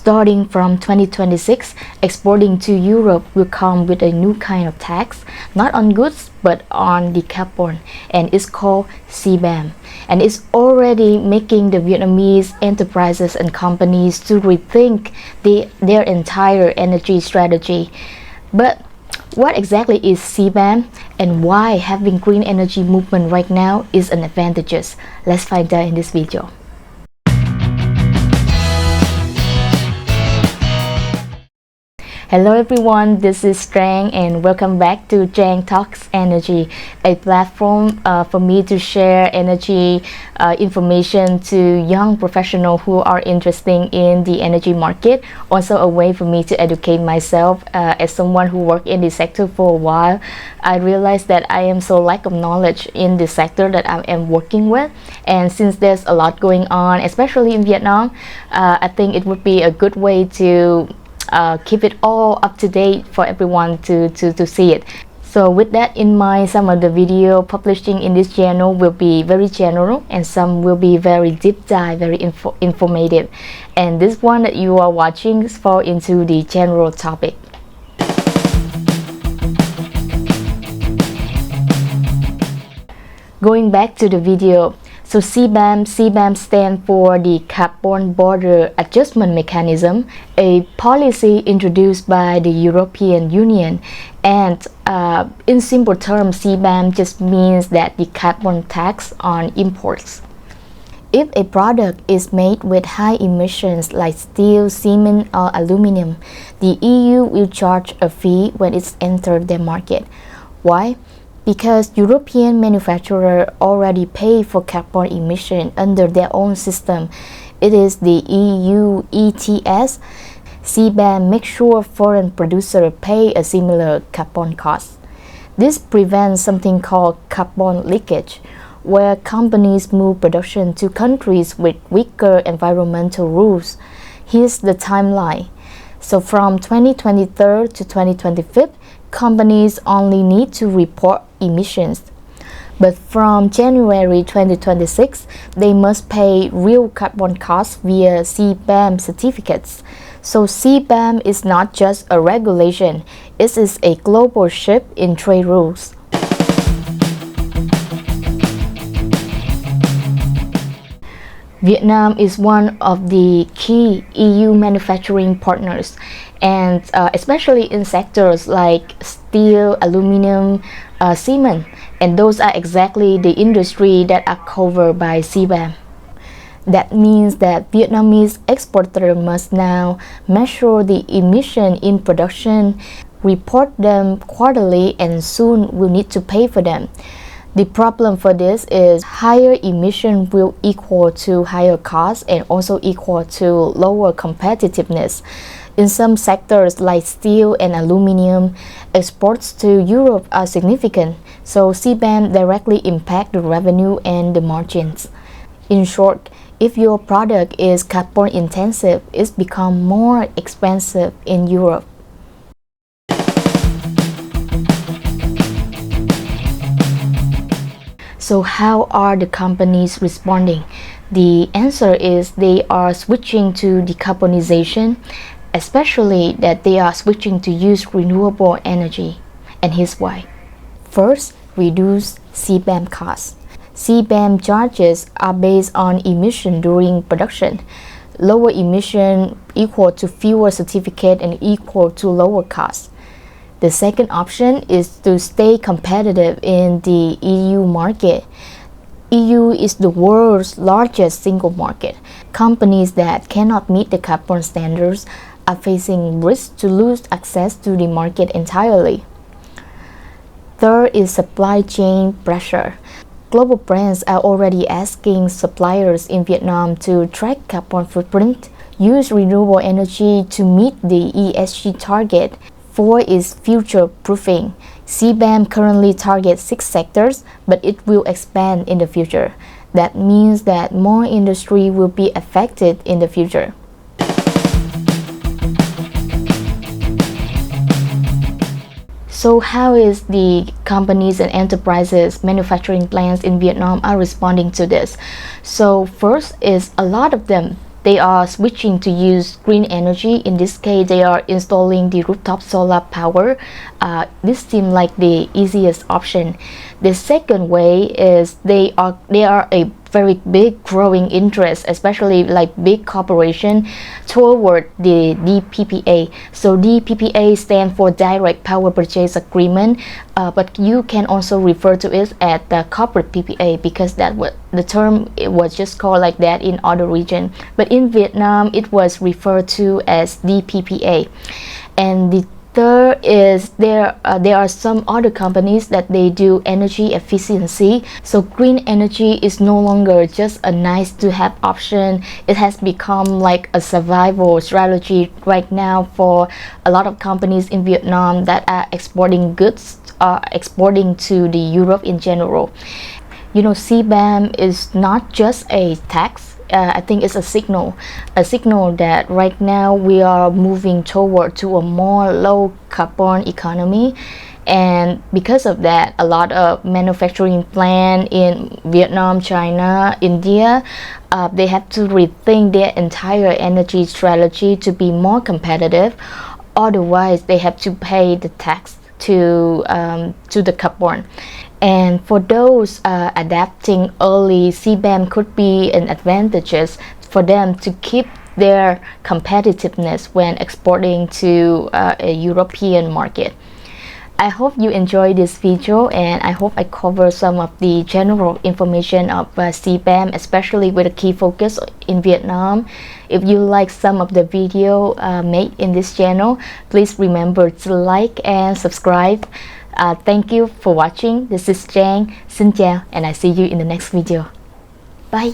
Starting from 2026, exporting to Europe will come with a new kind of tax, not on goods but on the carbon, and it's called CBAM. And it's already making the Vietnamese enterprises and companies to rethink their entire energy strategy. But what exactly is CBAM and why having green energy movement right now is an advantage? Let's find out in this video. Hello everyone, this is Trang and welcome back to Trang Talks Energy, a platform for me to share energy information to young professionals who are interested in the energy market. Also a way for me to educate myself as someone who worked in the sector for a while. I realized that I am so lack of knowledge in the sector that I am working with, and since there's a lot going on, especially in Vietnam, I think it would be a good way to keep it all up to date for everyone to see it. So with that in mind, some of the video publishing in this channel will be very general and some will be very deep dive, very informative. And this one that you are watching fall into the general topic. Going back to the video, so CBAM stands for the Carbon Border Adjustment Mechanism, a policy introduced by the European Union. And in simple terms, CBAM just means that the carbon tax on imports. If a product is made with high emissions like steel, cement, or aluminium, the EU will charge a fee when it's entered the market. Why? Because European manufacturers already pay for carbon emission under their own system. It is the EU ETS. CBAM makes sure foreign producers pay a similar carbon cost. This prevents something called carbon leakage, where companies move production to countries with weaker environmental rules. Here's the timeline. So from 2023 to 2025, companies only need to report emissions. But from January 2026, they must pay real carbon costs via CBAM certificates. So CBAM is not just a regulation, it is a global shift in trade rules. Vietnam is one of the key EU manufacturing partners, and especially in sectors like steel, aluminium, cement, and those are exactly the industry that are covered by CBAM. That means that Vietnamese exporters must now measure the emission in production, report them quarterly, and soon will need to pay for them. The problem for this is higher emission will equal to higher costs and also equal to lower competitiveness. In some sectors like steel and aluminium, exports to Europe are significant, so CBAM directly impacts the revenue and the margins. In short, if your product is carbon intensive, it's become more expensive in Europe. So how are the companies responding? The answer is they are switching to decarbonization, especially that they are switching to use renewable energy. And here's why. First, reduce CBAM costs. CBAM charges are based on emission during production. Lower emission equal to fewer certificates and equal to lower costs. The second option is to stay competitive in the EU market. EU is the world's largest single market. Companies that cannot meet the carbon standards are facing risk to lose access to the market entirely. Third is supply chain pressure. Global brands are already asking suppliers in Vietnam to track carbon footprint, use renewable energy to meet the ESG target. Four is future-proofing. CBAM currently targets 6 sectors, but it will expand in the future. That means that more industry will be affected in the future. So how is the companies and enterprises, manufacturing plants in Vietnam are responding to this? So first is a lot of them they are switching to use green energy. In this case, they are installing the rooftop solar power. This seems like the easiest option. The second way is they are a very big growing interest, especially like big corporation, toward the DPPA. So DPPA stands for Direct Power Purchase Agreement, but you can also refer to it as the corporate PPA, because that was the term, it was just called like that in other region. But in Vietnam, it was referred to as DPPA. And the third is there are some other companies that they do energy efficiency. So green energy is no longer just a nice to have option. It has become like a survival strategy right now for a lot of companies in Vietnam that are exporting goods, exporting to the Europe in general. You know, CBAM is not just a tax. I think it's a signal that right now we are moving toward to a more low carbon economy. And because of that, a lot of manufacturing plant in Vietnam, China, India, they have to rethink their entire energy strategy to be more competitive. Otherwise, they have to pay the tax to the carbon. And for those adapting early, CBAM could be an advantage for them to keep their competitiveness when exporting to a European market. I hope you enjoyed this video, and I hope I cover some of the general information of CBAM, especially with a key focus in Vietnam. If you like some of the video made in this channel, please remember to like and subscribe. Thank you for watching. This is Trang. Xin chào, and I see you in the next video. Bye.